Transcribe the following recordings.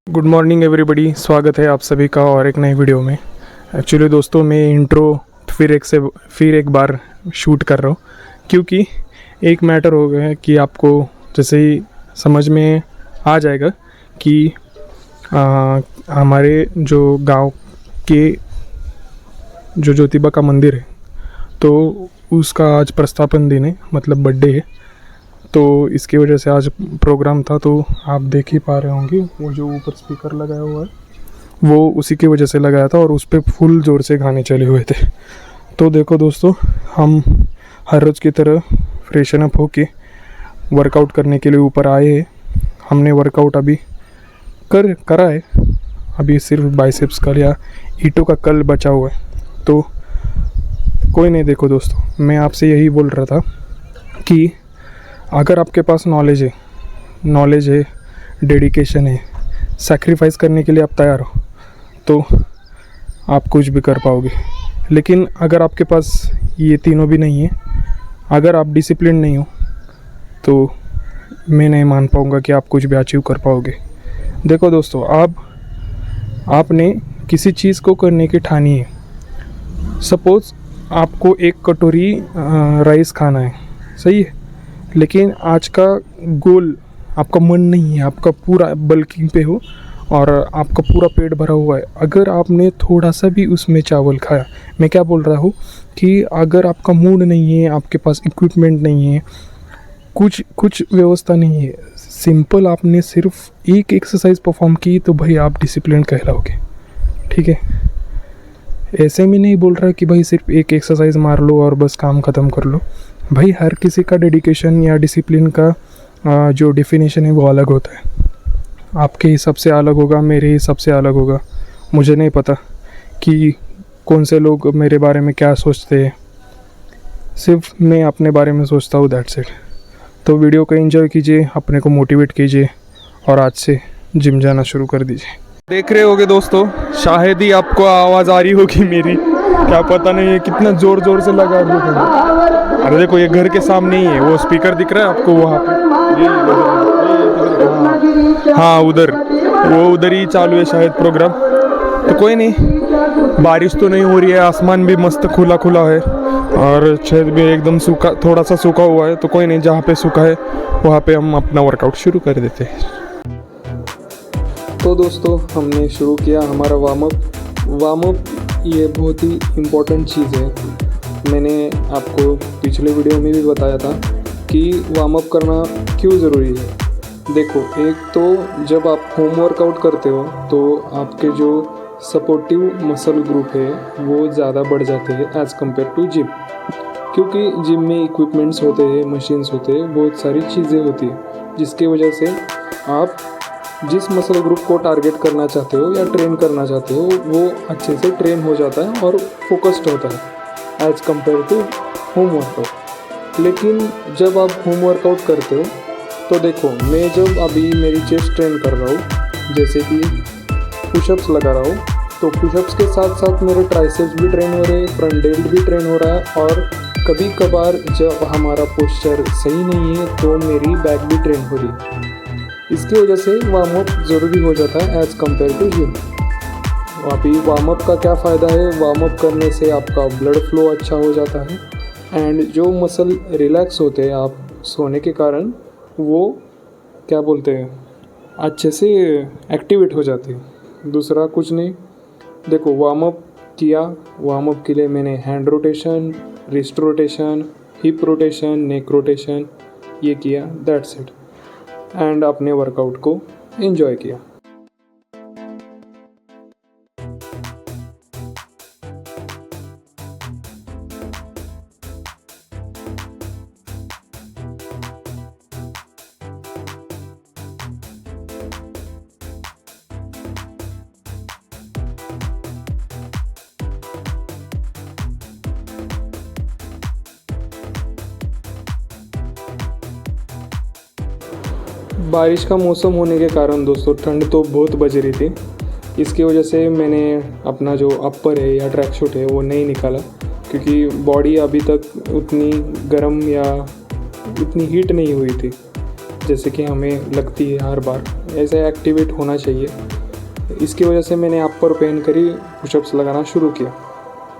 Good morning everybody, स्वागत है आप सभी का और एक नई वीडियो में। एक्चुअली दोस्तों मैं इंट्रो फिर एक बार शूट कर रहा हूँ क्योंकि एक मैटर हो गया है कि आपको जैसे ही समझ में आ जाएगा कि हमारे जो गांव के जो ज्योतिबा का मंदिर है तो उसका आज प्रस्थापन दिन है, मतलब बर्थडे है। तो इसकी वजह से आज प्रोग्राम था, तो आप देख ही पा रहे होंगे वो जो ऊपर स्पीकर लगाया हुआ है वो उसी की वजह से लगाया था और उस पर फुल ज़ोर से गाने चले हुए थे। तो देखो दोस्तों, हम हर रोज़ की तरह फ्रेशन अप होके वर्कआउट करने के लिए ऊपर आए हैं। हमने वर्कआउट अभी करा है, अभी सिर्फ बाइसेप्स का या ईंटों का कल बचा हुआ है। तो कोई नहीं, देखो दोस्तों, मैं आपसे यही बोल रहा था कि अगर आपके पास नॉलेज है, डेडिकेशन है, सैक्रिफाइस करने के लिए आप तैयार हो तो आप कुछ भी कर पाओगे। लेकिन अगर आपके पास ये तीनों भी नहीं है, अगर आप डिसिप्लिन नहीं हो तो मैं नहीं मान पाऊँगा कि आप कुछ भी अचीव कर पाओगे। देखो दोस्तों, आपने किसी चीज़ को करने की ठानी है। सपोज़ आपको एक कटोरी राइस खाना है, सही है, लेकिन आज का गोल आपका मन नहीं है, आपका पूरा बल्किंग पे हो और आपका पूरा पेट भरा हुआ है। अगर आपने थोड़ा सा भी उसमें चावल खाया, मैं क्या बोल रहा हूँ कि अगर आपका मूड नहीं है, आपके पास इक्विपमेंट नहीं है, कुछ व्यवस्था नहीं है, सिंपल आपने सिर्फ एक एक्सरसाइज परफॉर्म की तो भाई आप डिसिप्लिन कहलाओगे। ठीक है, ऐसे में नहीं बोल रहा कि भाई सिर्फ एक एक्सरसाइज मार लो और बस काम ख़त्म कर लो। भाई हर किसी का डेडिकेशन या डिसिप्लिन का जो डेफिनेशन है वो अलग होता है। आपके हिसाब से अलग होगा, मेरे हिसाब से अलग होगा। मुझे नहीं पता कि कौन से लोग मेरे बारे में क्या सोचते हैं, सिर्फ मैं अपने बारे में सोचता हूँ, दैट्स इट। तो वीडियो को एंजॉय कीजिए, अपने को मोटिवेट कीजिए और आज से जिम जाना शुरू कर दीजिए। देख रहे होगे दोस्तों, शायद ही आपको आवाज़ आ रही होगी मेरी, क्या पता नहीं है कितना ज़ोर से लगा है। अरे देखो, ये घर के सामने ही है, वो स्पीकर दिख रहा है आपको वहाँ पे, हाँ उधर ही चालू है शायद प्रोग्राम। तो कोई नहीं, बारिश तो नहीं हो रही है, आसमान भी मस्त खुला है और छत भी एकदम सूखा, थोड़ा सा सूखा हुआ है। तो कोई नहीं, जहाँ पे सूखा है वहाँ पे हम अपना वर्कआउट शुरू कर देते हैं। तो दोस्तों, हमने शुरू किया हमारा वार्म अप। ये बहुत ही इम्पोर्टेंट चीज़ है। मैंने आपको पिछले वीडियो में भी बताया था कि वार्म अप करना क्यों ज़रूरी है। देखो, एक तो जब आप होम वर्कआउट करते हो तो आपके जो सपोर्टिव मसल ग्रुप है वो ज़्यादा बढ़ जाते हैं एज़ कम्पेयर टू जिम, क्योंकि जिम में इक्विपमेंट्स होते हैं, मशीन्स होते हैं, बहुत सारी चीज़ें होती है, जिसकी वजह से आप जिस मसल ग्रुप को टारगेट करना चाहते हो या ट्रेन करना चाहते हो वो अच्छे से ट्रेन हो जाता है और फोकस्ड होता है as compare to home workout. लेकिन जब आप होम वर्कआउट करते हो तो देखो, मैं जब अभी मेरी चेस्ट ट्रेन कर रहा हूँ, जैसे कि पुशअप्स लगा रहा हूँ, तो पुशअप्स के साथ साथ मेरे ट्राइसेप्स भी ट्रेन हो रहे हैं, फ्रंट डेल्ट भी ट्रेन हो रहा है और कभी कभार जब हमारा पोस्चर सही नहीं है तो मेरी बैक भी ट्रेन हो रही है। इसकी वजह से वार्म अप ज़रूरी हो जाता है एज़ कम्पेयर टू जिम। अभी वार्म अप का क्या फ़ायदा है? वार्म अप करने से आपका ब्लड फ्लो अच्छा हो जाता है एंड जो मसल रिलैक्स होते हैं आप सोने के कारण, वो क्या बोलते हैं, अच्छे से एक्टिवेट हो जाते हैं। दूसरा कुछ नहीं, देखो वार्म अप किया, वार्म अप के लिए मैंने hand rotation, wrist rotation, hip rotation, neck rotation ये किया, दैट्स इट, एंड अपने वर्कआउट को एंजॉय किया। बारिश का मौसम होने के कारण दोस्तों ठंड तो बहुत बज रही थी। इसकी वजह से मैंने अपना जो अपर है या ट्रैक सूट है वो नहीं निकाला, क्योंकि बॉडी अभी तक उतनी गर्म या उतनी हीट नहीं हुई थी जैसे कि हमें लगती है हर बार ऐसे एक्टिवेट होना चाहिए। इसकी वजह से मैंने अपर पहन कर ही पुशअप्स लगाना शुरू किया।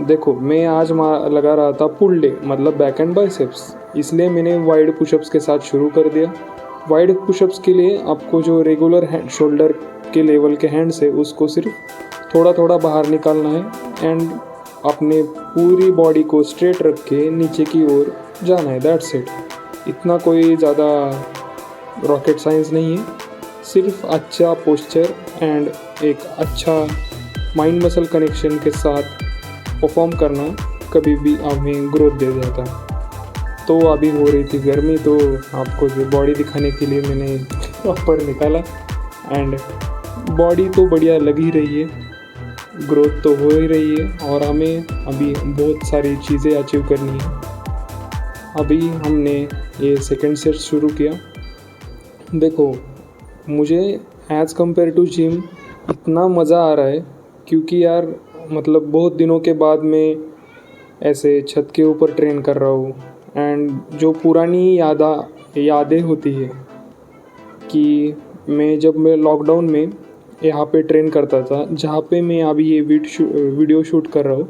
देखो मैं आज लगा रहा था पुल डे मतलब बैक एंड बाइसेप्स, इसलिए मैंने वाइड पुशअप्स के साथ शुरू कर दिया। वाइड पुशअप्स के लिए आपको जो रेगुलर हैंड शोल्डर के लेवल के हैंड्स है उसको सिर्फ थोड़ा थोड़ा बाहर निकालना है एंड अपने पूरी बॉडी को स्ट्रेट रख के नीचे की ओर जाना है। That's it. इतना कोई ज़्यादा रॉकेट साइंस नहीं है, सिर्फ अच्छा पोस्चर एंड एक अच्छा माइंड मसल कनेक्शन के साथ परफॉर्म करना कभी भी हमें ग्रोथ दे जाता है। तो अभी हो रही थी गर्मी, तो आपको जो बॉडी दिखाने के लिए मैंने अपर निकाला एंड बॉडी तो बढ़िया लग ही रही है, ग्रोथ तो हो ही रही है और हमें अभी बहुत सारी चीज़ें अचीव करनी है। अभी हमने ये सेकंड सेट शुरू किया। देखो मुझे एज़ कंपेयर टू जिम इतना मज़ा आ रहा है क्योंकि यार मतलब बहुत दिनों के बाद मैं ऐसे छत के ऊपर ट्रेन कर रहा हूँ एंड जो पुरानी यादें होती है कि मैं लॉकडाउन में यहाँ पे ट्रेन करता था जहाँ पे मैं अभी ये वीडियो शूट कर रहा हूँ,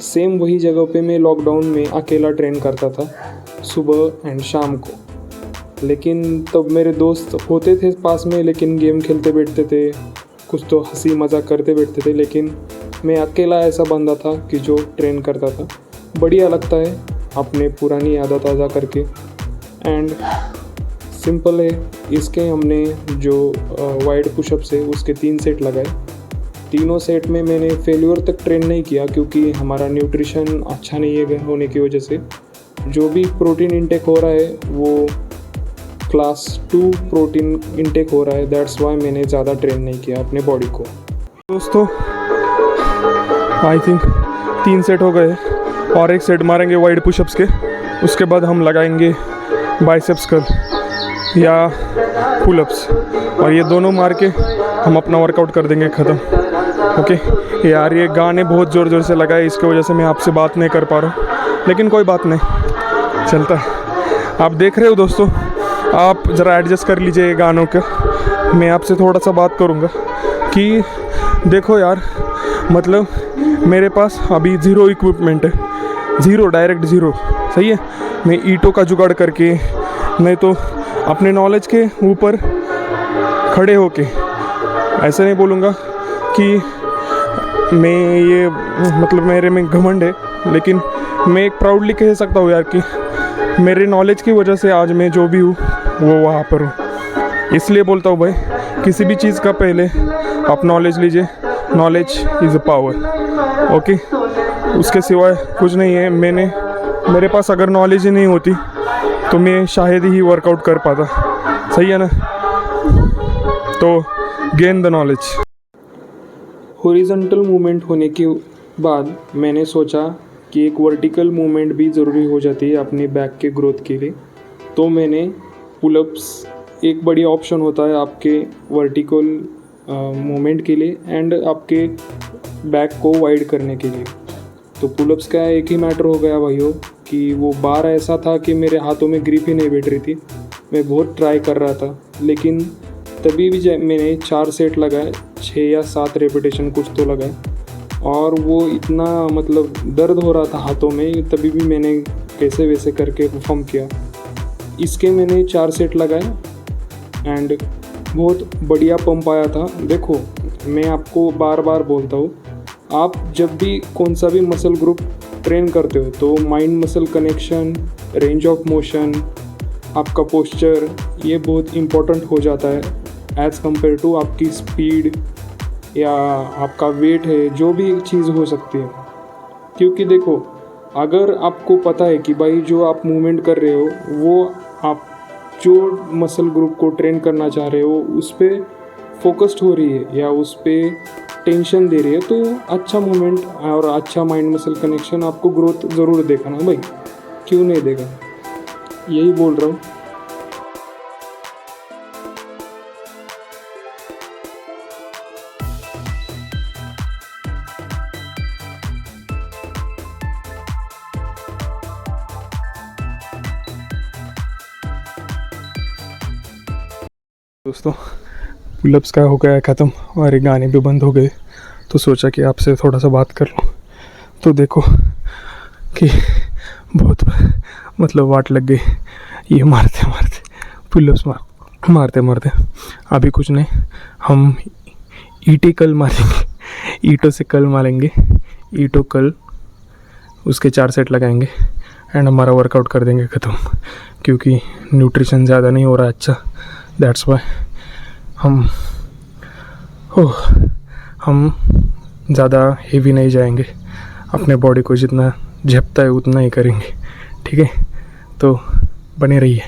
सेम वही जगह पे मैं लॉकडाउन में अकेला ट्रेन करता था सुबह एंड शाम को। लेकिन तब मेरे दोस्त होते थे पास में, लेकिन गेम खेलते बैठते थे, कुछ तो हंसी मजाक करते बैठते थे, लेकिन मैं अकेला ऐसा बंदा था कि जो ट्रेन करता था। बढ़िया लगता है अपने पुरानी यादें ताज़ा करके एंड सिंपल है। इसके हमने जो वाइड पुशअप्स है उसके 3 सेट लगाए। तीनों सेट में मैंने फेल्योर तक ट्रेन नहीं किया क्योंकि हमारा न्यूट्रिशन अच्छा नहीं है होने की वजह से जो भी प्रोटीन इंटेक हो रहा है वो क्लास 2 प्रोटीन इंटेक हो रहा है। दैट्स वाई मैंने ज़्यादा ट्रेन नहीं किया अपने बॉडी को। दोस्तों आई थिंक 3 सेट हो गए और एक सेट मारेंगे वाइड पुशअप्स के, उसके बाद हम लगाएंगे बाइसेप्स कर्ल या पुलअप्स और ये दोनों मार के हम अपना वर्कआउट कर देंगे ख़त्म। ओके यार ये गाने बहुत ज़ोर ज़ोर से लगाए, इसकी वजह से मैं आपसे बात नहीं कर पा रहा हूँ, लेकिन कोई बात नहीं, चलता है। आप देख रहे हो दोस्तों, आप ज़रा एडजस्ट कर लीजिए गानों का। मैं आपसे थोड़ा सा बात करूँगा कि देखो यार मतलब मेरे पास अभी ज़ीरो इक्विपमेंट है, ज़ीरो, डायरेक्ट ज़ीरो, सही है। मैं ईंटों का जुगाड़ करके, नहीं तो अपने नॉलेज के ऊपर खड़े होके, ऐसे नहीं बोलूँगा कि मैं ये मतलब मेरे में घमंड है, लेकिन मैं एक प्राउडली कह सकता हूँ यार कि मेरे नॉलेज की वजह से आज मैं जो भी हूँ वो वहाँ पर हूँ। इसलिए बोलता हूँ भाई, किसी भी चीज़ का पहले आप नॉलेज लीजिए, knowledge is a power. Okay, उसके सिवाय कुछ नहीं है। मेरे पास अगर नॉलेज ही नहीं होती तो मैं शायद ही वर्कआउट कर पाता, सही है ना। तो gain the knowledge. Horizontal movement होने के बाद मैंने सोचा कि एक वर्टिकल मूवमेंट भी ज़रूरी हो जाती है अपने बैक के ग्रोथ के लिए। तो मैंने पुलअप्स एक बढ़िया ऑप्शन होता है आपके वर्टिकल मूवमेंट के लिए एंड आपके बैक को वाइड करने के लिए। तो पुलअप्स का एक ही मैटर हो गया भाइयों कि वो बार ऐसा था कि मेरे हाथों में ग्रिप ही नहीं बैठ रही थी। मैं बहुत ट्राई कर रहा था, लेकिन तभी भी मैंने 4 सेट लगाए, 6 या 7 रेपिटेशन कुछ तो लगाए, और वो इतना मतलब दर्द हो रहा था हाथों में, तभी भी मैंने कैसे वैसे करके परफॉर्म किया। इसके मैंने 4 सेट लगाए एंड बहुत बढ़िया पंप आया था। देखो मैं आपको बार बार बोलता हूँ, आप जब भी कौन सा भी मसल ग्रुप ट्रेन करते हो तो mind muscle connection, range of motion, आपका पोस्चर, ये बहुत इम्पोर्टेंट हो जाता है एज़ कम्पेयर टू आपकी स्पीड या आपका वेट है, जो भी चीज़ हो सकती है। क्योंकि देखो अगर आपको पता है कि भाई जो आप मूवमेंट कर रहे हो वो आप जो मसल ग्रुप को ट्रेन करना चाह रहे हो उस पर फोकस्ड हो रही है या उस पर टेंशन दे रही है, तो अच्छा मूवमेंट और अच्छा माइंड मसल कनेक्शन आपको ग्रोथ ज़रूर देगा ना भाई, क्यों नहीं देगा, यही बोल रहा हूँ। दोस्तों पुलअप्स का हो गया ख़त्म और ये गाने भी बंद हो गए, तो सोचा कि आपसे थोड़ा सा बात कर लूँ। तो देखो कि बहुत मतलब वाट लग गई ये मारते मारते, पुलअप्स मारते मारते। अभी कुछ नहीं, हम ईंटें कल मारेंगे, ईंटों से कल मारेंगे, ईंटों कल उसके 4 सेट लगाएंगे एंड हमारा वर्कआउट कर देंगे ख़त्म। क्योंकि न्यूट्रिशन ज़्यादा नहीं हो रहा अच्छा, दैट्स वाई हम ज़्यादा हेवी नहीं जाएंगे, अपने बॉडी को जितना झेपता है उतना ही करेंगे, ठीक है। तो बने रहिए।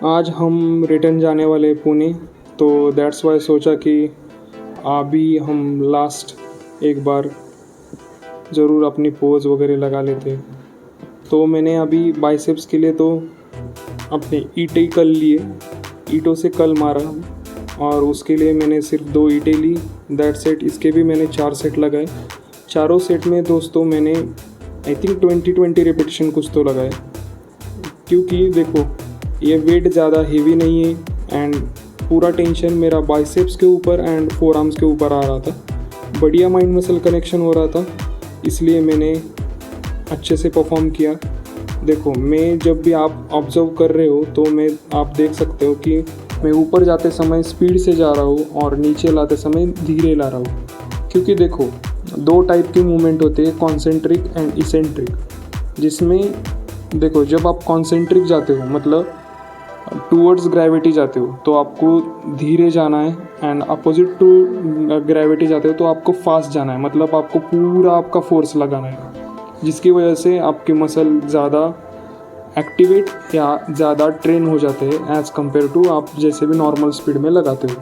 आज हम रिटर्न जाने वाले पुणे, तो दैट्स वाई सोचा कि अभी हम लास्ट एक बार ज़रूर अपनी पोज वगैरह लगा लेते। तो मैंने अभी बाइसेप्स के लिए तो अपने ईंटें कल लिए, ईंटों से कल मारा और उसके लिए मैंने सिर्फ 2 ईंटें ली, दैट सेट। इसके भी मैंने 4 सेट लगाए। चारों सेट में दोस्तों मैंने आई थिंक 20 रिपीटेशन कुछ तो लगाए। क्योंकि देखो ये वेट ज़्यादा हेवी नहीं है एंड पूरा टेंशन मेरा बाइसेप्स के ऊपर एंड फोर आर्म्स के ऊपर आ रहा था। बढ़िया माइंड मसल कनेक्शन हो रहा था, इसलिए मैंने अच्छे से परफॉर्म किया। देखो मैं जब भी आप ऑब्जर्व कर रहे हो तो आप देख सकते हो कि मैं ऊपर जाते समय स्पीड से जा रहा हूँ और नीचे लाते समय धीरे ला रहा हूँ। क्योंकि देखो 2 टाइप की मूवमेंट होते हैं, कॉन्सेंट्रिक एंड इसेंट्रिक। जिसमें देखो जब आप कॉन्सेंट्रिक जाते हो मतलब टूवर्ड्स ग्रेविटी जाते हो तो आपको धीरे जाना है एंड अपोजिट टू ग्रेविटी जाते हो तो आपको फास्ट जाना है, मतलब आपको पूरा आपका फोर्स लगाना है, जिसकी वजह से आपके मसल ज़्यादा एक्टिवेट या ज़्यादा ट्रेन हो जाते हैं एज़ कम्पेयर टू आप जैसे भी नॉर्मल स्पीड में लगाते हो।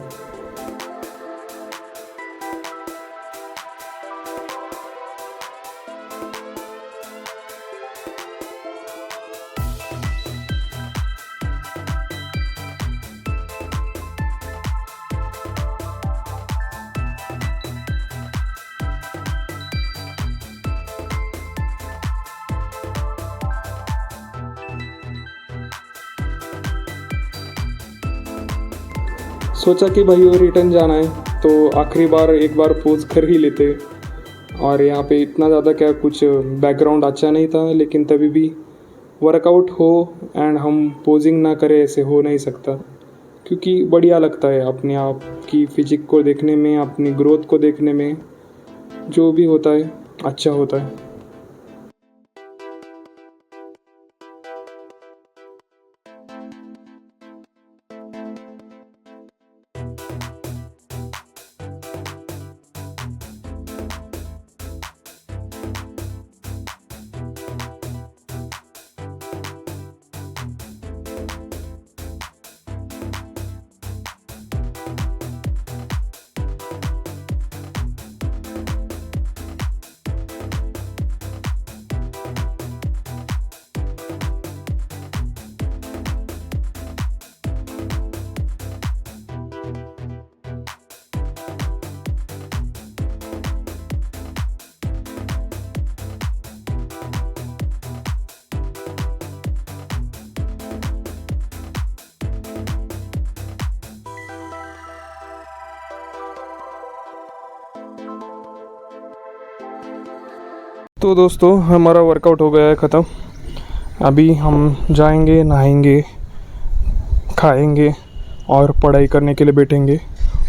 सोचा कि भाई वो रिटर्न जाना है तो आखिरी बार एक बार पोज कर ही लेते। और यहाँ पे इतना ज़्यादा क्या कुछ बैकग्राउंड अच्छा नहीं था, लेकिन तभी भी वर्कआउट हो एंड हम पोजिंग ना करें ऐसे हो नहीं सकता। क्योंकि बढ़िया लगता है अपने आप की फिजिक को देखने में, अपनी ग्रोथ को देखने में, जो भी होता है अच्छा होता है। तो दोस्तों हमारा वर्कआउट हो गया है ख़त्म। अभी हम जाएंगे, नहाएंगे, खाएंगे और पढ़ाई करने के लिए बैठेंगे।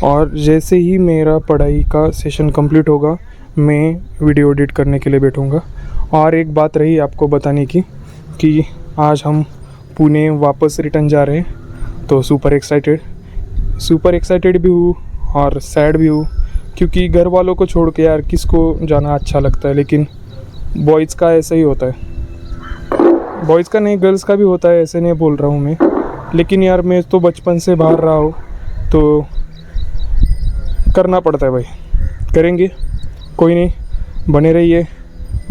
और जैसे ही मेरा पढ़ाई का सेशन कंप्लीट होगा मैं वीडियो एडिट करने के लिए बैठूंगा। और एक बात रही आपको बताने की कि आज हम पुणे वापस रिटर्न जा रहे हैं, तो सुपर एक्साइटेड भी हूँ और सैड भी हूँ। क्योंकि घर वालों को छोड़ के यार किसको जाना अच्छा लगता है, लेकिन बॉयज़ का ऐसा ही होता है। बॉयज़ का नहीं, गर्ल्स का भी होता है, ऐसे नहीं बोल रहा हूँ मैं। लेकिन यार मैं तो बचपन से बाहर रहा हूँ तो करना पड़ता है भाई, करेंगे, कोई नहीं। बने रहिए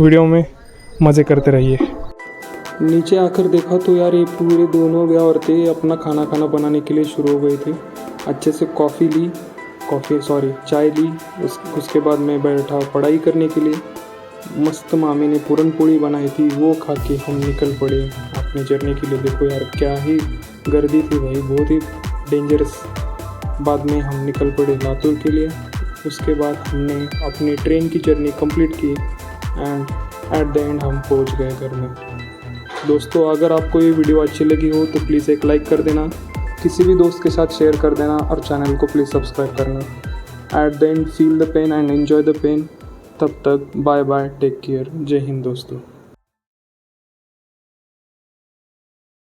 वीडियो में, मज़े करते रहिए। नीचे आकर देखा तो यार ये पूरे दोनों भी औरतें अपना खाना बनाने के लिए शुरू हो गई थी। अच्छे से चाय ली। उसके बाद मैं बैठा पढ़ाई करने के लिए। मस्त मामी ने पूरन पूड़ी बनाई थी, वो खा के हम निकल पड़े अपने जर्नी के लिए। देखो यार क्या ही गर्दी थी भाई, बहुत ही डेंजरस। बाद में हम निकल पड़े लातूर के लिए। उसके बाद हमने अपनी ट्रेन की जर्नी कंप्लीट की एंड एट द एंड हम पहुंच गए घर में। दोस्तों, अगर आपको ये वीडियो अच्छी लगी हो तो प्लीज़ एक लाइक कर देना, किसी भी दोस्त के साथ शेयर कर देना और चैनल को प्लीज़ सब्सक्राइब करना। At the end feel the pain and enjoy the pain. तब तक बाय बाय, टेक केयर, जय हिंद दोस्तों।